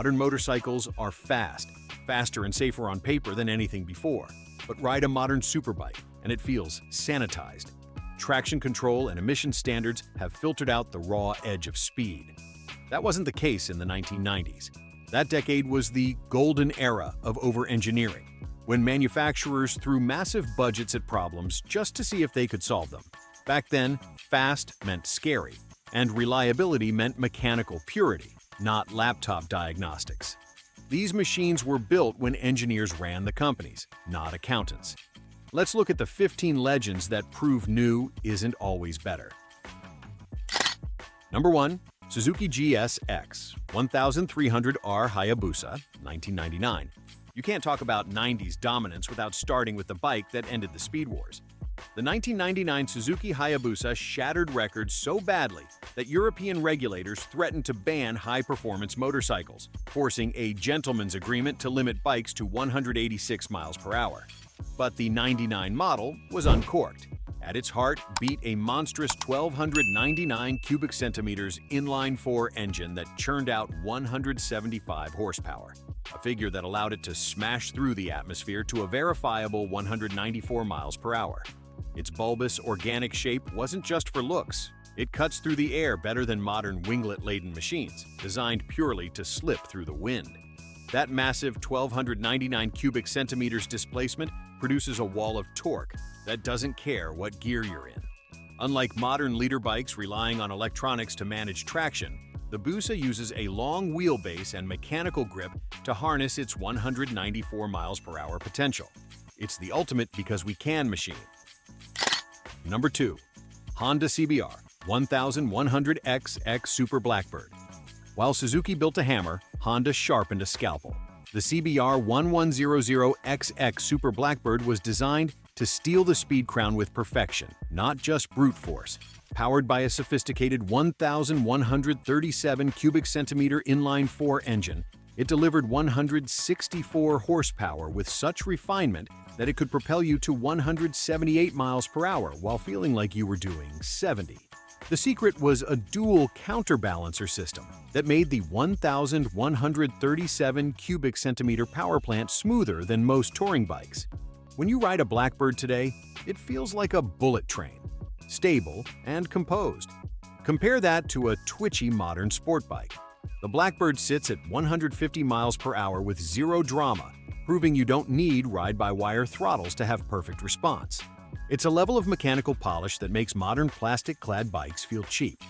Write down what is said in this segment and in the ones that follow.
Modern motorcycles are faster and safer on paper than anything before. But ride a modern superbike, and it feels sanitized. Traction control and emission standards have filtered out the raw edge of speed. That wasn't the case in the 1990s. That decade was the golden era of over-engineering, when manufacturers threw massive budgets at problems just to see if they could solve them. Back then, fast meant scary, and reliability meant mechanical purity, not laptop diagnostics. These machines were built when engineers ran the companies, not accountants. Let's look at the 15 legends that prove new isn't always better. Number 1. Suzuki GSX-1100R Hayabusa, 1999. You can't talk about 90's dominance without starting with the bike that ended the Speed Wars. The 1999 Suzuki Hayabusa shattered records so badly that European regulators threatened to ban high-performance motorcycles, forcing a gentleman's agreement to limit bikes to 186 miles per hour. But the 99 model was uncorked. At its heart beat a monstrous 1,299 cubic centimeters inline-4 engine that churned out 175 horsepower, a figure that allowed it to smash through the atmosphere to a verifiable 194 miles per hour. Its bulbous, organic shape wasn't just for looks. It cuts through the air better than modern winglet-laden machines, designed purely to slip through the wind. That massive 1,299 cubic centimeters displacement produces a wall of torque that doesn't care what gear you're in. Unlike modern leader bikes relying on electronics to manage traction, the Busa uses a long wheelbase and mechanical grip to harness its 194 miles per hour potential. It's the ultimate because we can machine. Number 2. Honda CBR 1100XX Super Blackbird. While Suzuki built a hammer, Honda sharpened a scalpel. The CBR 1100XX Super Blackbird was designed to steal the speed crown with perfection, not just brute force. Powered by a sophisticated 1,137 cubic centimeter inline-4 engine, it delivered 164 horsepower with such refinement that it could propel you to 178 miles per hour while feeling like you were doing 70. The secret was a dual counterbalancer system that made the 1,137 cubic centimeter power plant smoother than most touring bikes. When you ride a Blackbird today, it feels like a bullet train, stable and composed. Compare that to a twitchy modern sport bike. The Blackbird sits at 150 miles per hour with zero drama, proving you don't need ride-by-wire throttles to have perfect response. It's a level of mechanical polish that makes modern plastic-clad bikes feel cheap.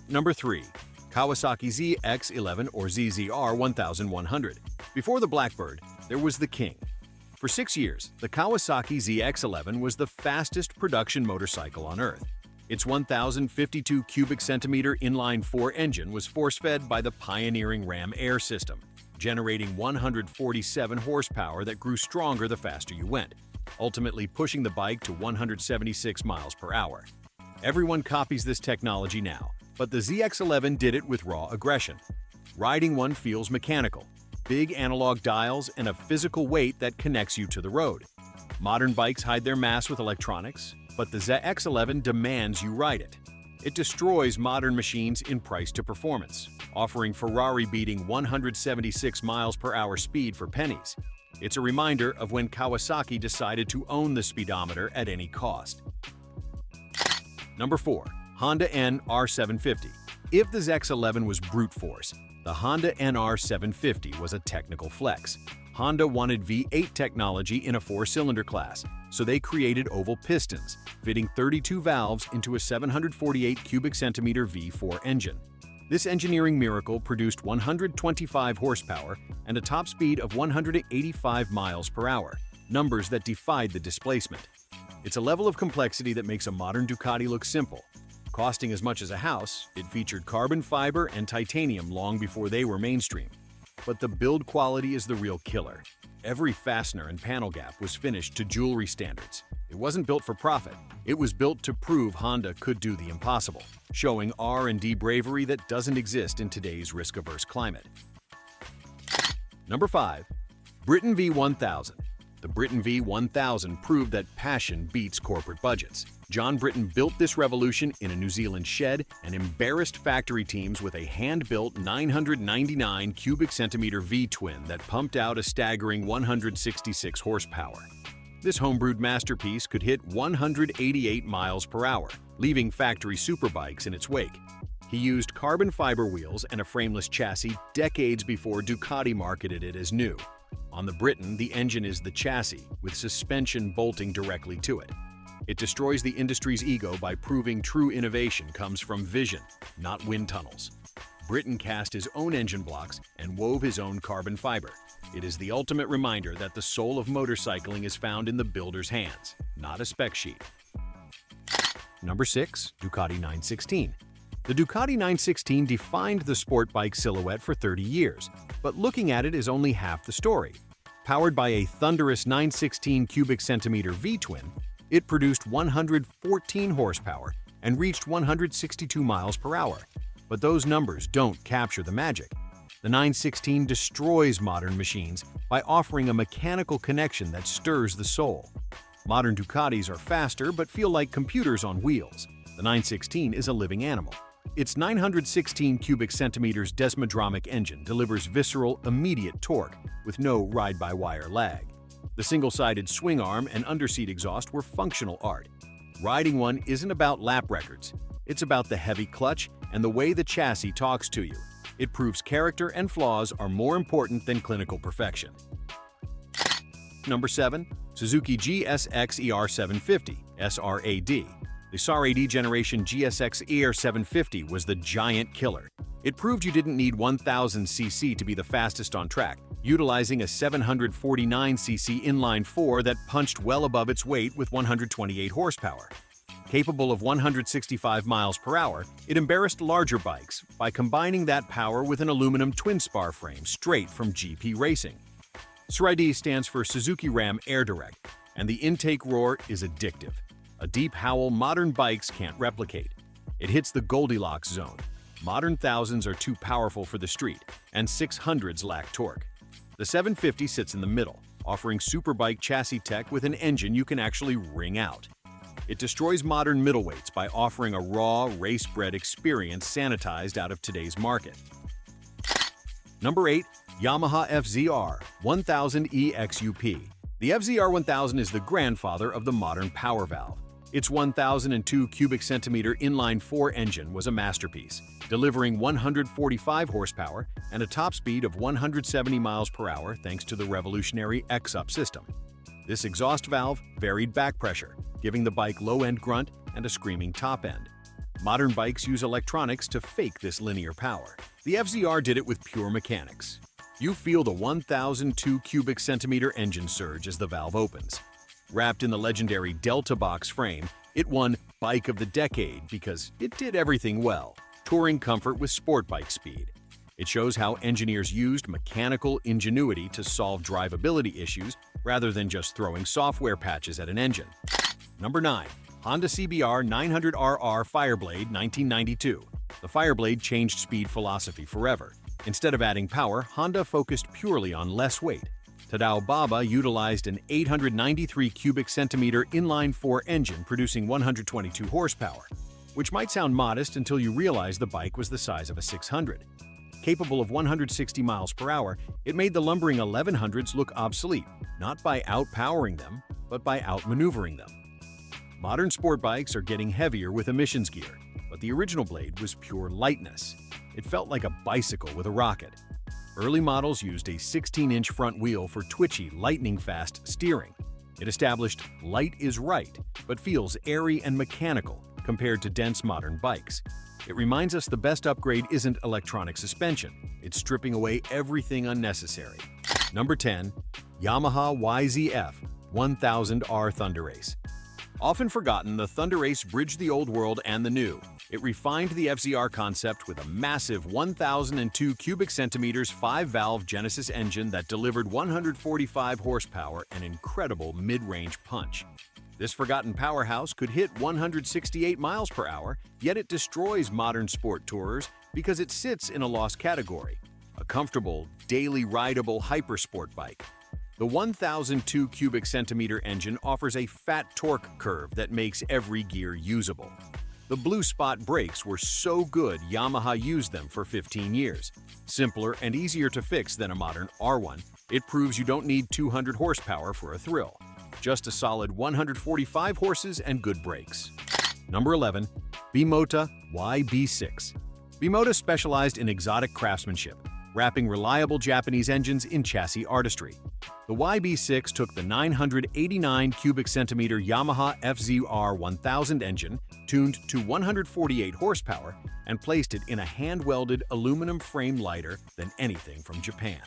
Number 3. Kawasaki ZX-11 or ZZR1100. Before the Blackbird, there was the King. For 6 years, the Kawasaki ZX-11 was the fastest production motorcycle on Earth. Its 1,052 cubic centimeter inline-4 engine was force-fed by the pioneering Ram Air system, generating 147 horsepower that grew stronger the faster you went, ultimately pushing the bike to 176 miles per hour. Everyone copies this technology now, but the ZX-11 did it with raw aggression. Riding one feels mechanical, big analog dials and a physical weight that connects you to the road. Modern bikes hide their mass with electronics, but the ZX-11 demands you ride it. It destroys modern machines in price to performance, offering Ferrari-beating 176 miles per hour speed for pennies. It's a reminder of when Kawasaki decided to own the speedometer at any cost. Number 4. Honda NR750. If the ZX-11 was brute force, the Honda NR750 was a technical flex. Honda wanted V8 technology in a 4-cylinder class, so they created oval pistons, fitting 32 valves into a 748 cubic centimeter V4 engine. This engineering miracle produced 125 horsepower and a top speed of 185 miles per hour, numbers that defied the displacement. It's a level of complexity that makes a modern Ducati look simple. Costing as much as a house, it featured carbon fiber and titanium long before they were mainstream. But the build quality is the real killer. Every fastener and panel gap was finished to jewelry standards. It wasn't built for profit. It was built to prove Honda could do the impossible, showing R&D bravery that doesn't exist in today's risk-averse climate. Number 5. Britten V1000. The Britten V1000 proved that passion beats corporate budgets. John Britten built this revolution in a New Zealand shed and embarrassed factory teams with a hand-built 999 cubic centimeter V-twin that pumped out a staggering 166 horsepower. This homebrewed masterpiece could hit 188 miles per hour, leaving factory superbikes in its wake. He used carbon fiber wheels and a frameless chassis decades before Ducati marketed it as new. On the Britten, the engine is the chassis, with suspension bolting directly to it. It destroys the industry's ego by proving true innovation comes from vision, not wind tunnels. Britten cast his own engine blocks and wove his own carbon fiber. It is the ultimate reminder that the soul of motorcycling is found in the builder's hands, not a spec sheet. Number 6. Ducati 916. The Ducati 916 defined the sport bike silhouette for 30 years, but looking at it is only half the story. Powered by a Thunderace 916 cubic centimeter V-twin, it produced 114 horsepower and reached 162 miles per hour. But those numbers don't capture the magic. The 916 destroys modern machines by offering a mechanical connection that stirs the soul. Modern Ducatis are faster but feel like computers on wheels. The 916 is a living animal. Its 916 cubic centimeters desmodromic engine delivers visceral, immediate torque with no ride-by-wire lag. The single-sided swing arm and underseat exhaust were functional art. Riding one isn't about lap records. It's about the heavy clutch and the way the chassis talks to you. It proves character and flaws are more important than clinical perfection. Number 7. Suzuki GSX-R1100 SRAD. The SRAD generation GSX-R1100 was the giant killer. It proved you didn't need 1000cc to be the fastest on track, utilizing a 749cc inline-4 that punched well above its weight with 128 horsepower. Capable of 165 miles per hour, it embarrassed larger bikes by combining that power with an aluminum twin-spar frame straight from GP Racing. SRAD stands for Suzuki Ram Air Direct, and the intake roar is addictive. A deep howl modern bikes can't replicate. It hits the Goldilocks zone. Modern 1000s are too powerful for the street, and 600s lack torque. The 750 sits in the middle, offering superbike chassis tech with an engine you can actually wring out. It destroys modern middleweights by offering a raw, race-bred experience sanitized out of today's market. Number 8. Yamaha YZF-R100 EXUP. The YZF-R1000 is the grandfather of the modern power valve. Its 1002 cubic centimeter inline-4 engine was a masterpiece, delivering 145 horsepower and a top speed of 170 miles per hour thanks to the revolutionary EXUP system. This exhaust valve varied back pressure, giving the bike low-end grunt and a screaming top end. Modern bikes use electronics to fake this linear power. The YZF-R did it with pure mechanics. You feel the 1002 cubic centimeter engine surge as the valve opens. Wrapped in the legendary Delta Box frame, it won Bike of the Decade because it did everything well, touring comfort with sport bike speed. It shows how engineers used mechanical ingenuity to solve drivability issues rather than just throwing software patches at an engine. Number 9. Honda CBR 900RR Fireblade 1992. The Fireblade changed speed philosophy forever. Instead of adding power, Honda focused purely on less weight. Tadao Baba utilized an 893 cubic centimeter inline-4 engine producing 122 horsepower, which might sound modest until you realize the bike was the size of a 600. Capable of 160 miles per hour, it made the lumbering 1100s look obsolete, not by outpowering them, but by outmaneuvering them. Modern sport bikes are getting heavier with emissions gear, but the original blade was pure lightness. It felt like a bicycle with a rocket. Early models used a 16-inch front wheel for twitchy, lightning-fast steering. It established light is right, but feels airy and mechanical compared to dense modern bikes. It reminds us the best upgrade isn't electronic suspension, it's stripping away everything unnecessary. Number 10. Yamaha YZF-1000R Thunderace. Often forgotten, the Thunderace bridged the old world and the new. It refined the YZF-R concept with a massive 1002 cubic centimeters 5-valve Genesis engine that delivered 145 horsepower and incredible mid-range punch. This forgotten powerhouse could hit 168 miles per hour, yet it destroys modern sport tourers because it sits in a lost category, a comfortable, daily rideable hypersport bike. The 1002 cubic centimeter engine offers a fat torque curve that makes every gear usable. The blue spot brakes were so good Yamaha used them for 15 years. Simpler and easier to fix than a modern R1, it proves you don't need 200 horsepower for a thrill. Just a solid 145 horses and good brakes. Number 11. Bimota YB6. Bimota specialized in exotic craftsmanship, wrapping reliable Japanese engines in chassis artistry. The YB6 took the 989 cubic centimeter Yamaha YZF-R1000 engine, tuned to 148 horsepower, and placed it in a hand-welded aluminum frame lighter than anything from Japan.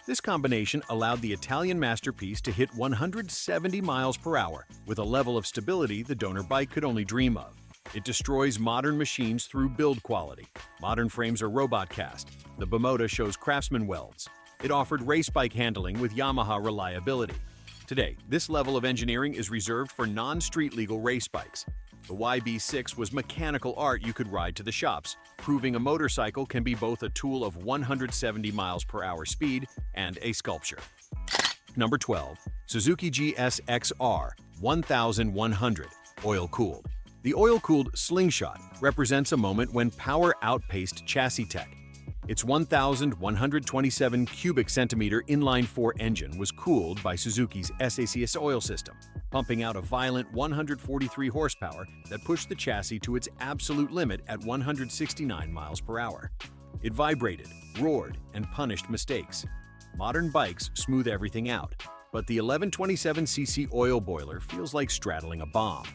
This combination allowed the Italian masterpiece to hit 170 miles per hour with a level of stability the donor bike could only dream of. It destroys modern machines through build quality. Modern frames are robot cast. The Bimota shows craftsman welds. It offered race bike handling with Yamaha reliability. Today, this level of engineering is reserved for non-street legal race bikes. The YB6 was mechanical art you could ride to the shops, proving a motorcycle can be both a tool of 170 miles per hour speed and a sculpture. Number 12. Suzuki GSX-R1100, oil-cooled. The oil-cooled Slingshot represents a moment when power outpaced chassis tech. Its 1,127 cubic centimeter inline-4 engine was cooled by Suzuki's SACS oil system, pumping out a violent 143 horsepower that pushed the chassis to its absolute limit at 169 miles per hour. It vibrated, roared, and punished mistakes. Modern bikes smooth everything out, but the 1127cc oil boiler feels like straddling a bomb.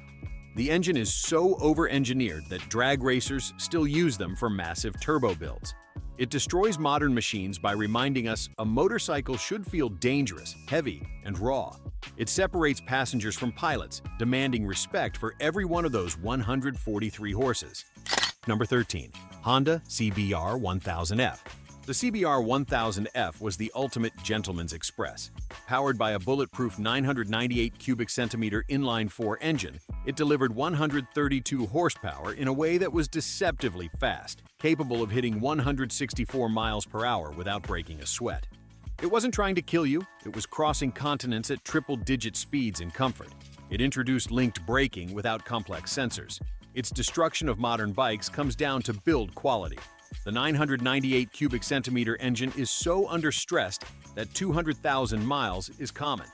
The engine is so over-engineered that drag racers still use them for massive turbo builds. It destroys modern machines by reminding us a motorcycle should feel dangerous, heavy, and raw. It separates passengers from pilots, demanding respect for every one of those 143 horses. Number 13. Honda CBR1000F. The CBR1000F was the ultimate gentleman's express. Powered by a bulletproof 998 cubic centimeter inline-4 engine, it delivered 132 horsepower in a way that was deceptively fast, capable of hitting 164 miles per hour without breaking a sweat. It wasn't trying to kill you, it was crossing continents at triple-digit speeds in comfort. It introduced linked braking without complex sensors. Its destruction of modern bikes comes down to build quality. The 998 cubic centimeter engine is so understressed that 200,000 miles is common.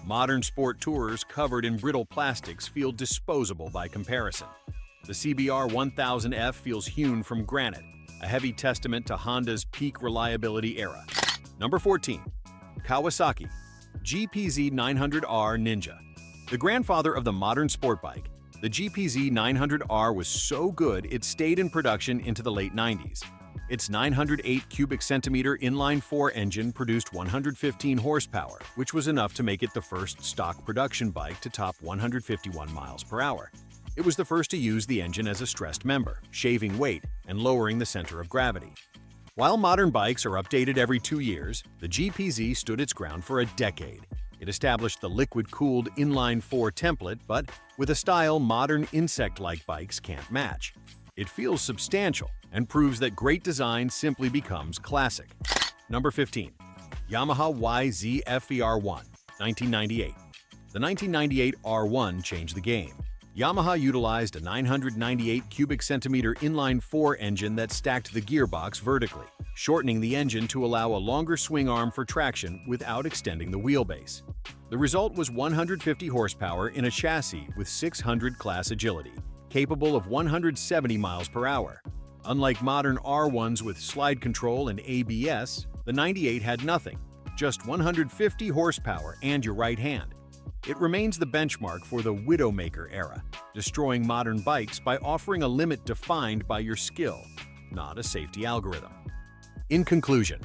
Modern sport tourers covered in brittle plastics feel disposable by comparison. The CBR1000F feels hewn from granite, a heavy testament to Honda's peak reliability era. Number 14. Kawasaki GPZ-900R Ninja. The grandfather of the modern sport bike, the GPZ-900R was so good it stayed in production into the late 90s. Its 908 cubic centimeter inline-4 engine produced 115 horsepower, which was enough to make it the first stock production bike to top 151 miles per hour. It was the first to use the engine as a stressed member, shaving weight and lowering the center of gravity. While modern bikes are updated every 2 years, the GPZ stood its ground for a decade. It established the liquid-cooled inline-4 template, but with a style modern insect-like bikes can't match. It feels substantial and proves that great design simply becomes classic. Number 15. Yamaha YZF-R1, 1998. The 1998 R1 changed the game. Yamaha utilized a 998 cubic centimeter inline-4 engine that stacked the gearbox vertically, shortening the engine to allow a longer swing arm for traction without extending the wheelbase. The result was 150 horsepower in a chassis with 600 class agility, capable of 170 miles per hour. Unlike modern R1s with slide control and ABS, the 98 had nothing, just 150 horsepower and your right hand. It remains the benchmark for the Widowmaker era, destroying modern bikes by offering a limit defined by your skill, not a safety algorithm. In conclusion,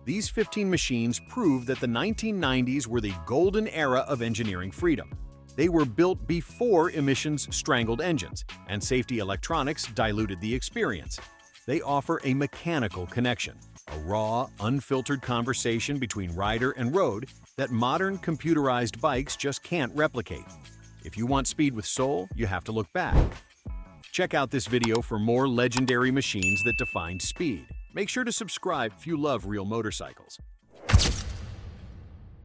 these 15 machines prove that the 1990s were the golden era of engineering freedom. They were built before emissions strangled engines, and safety electronics diluted the experience. They offer a mechanical connection, a raw, unfiltered conversation between rider and road that modern computerized bikes just can't replicate. If you want speed with soul, you have to look back. Check out this video for more legendary machines that defined speed. Make sure to subscribe if you love real motorcycles.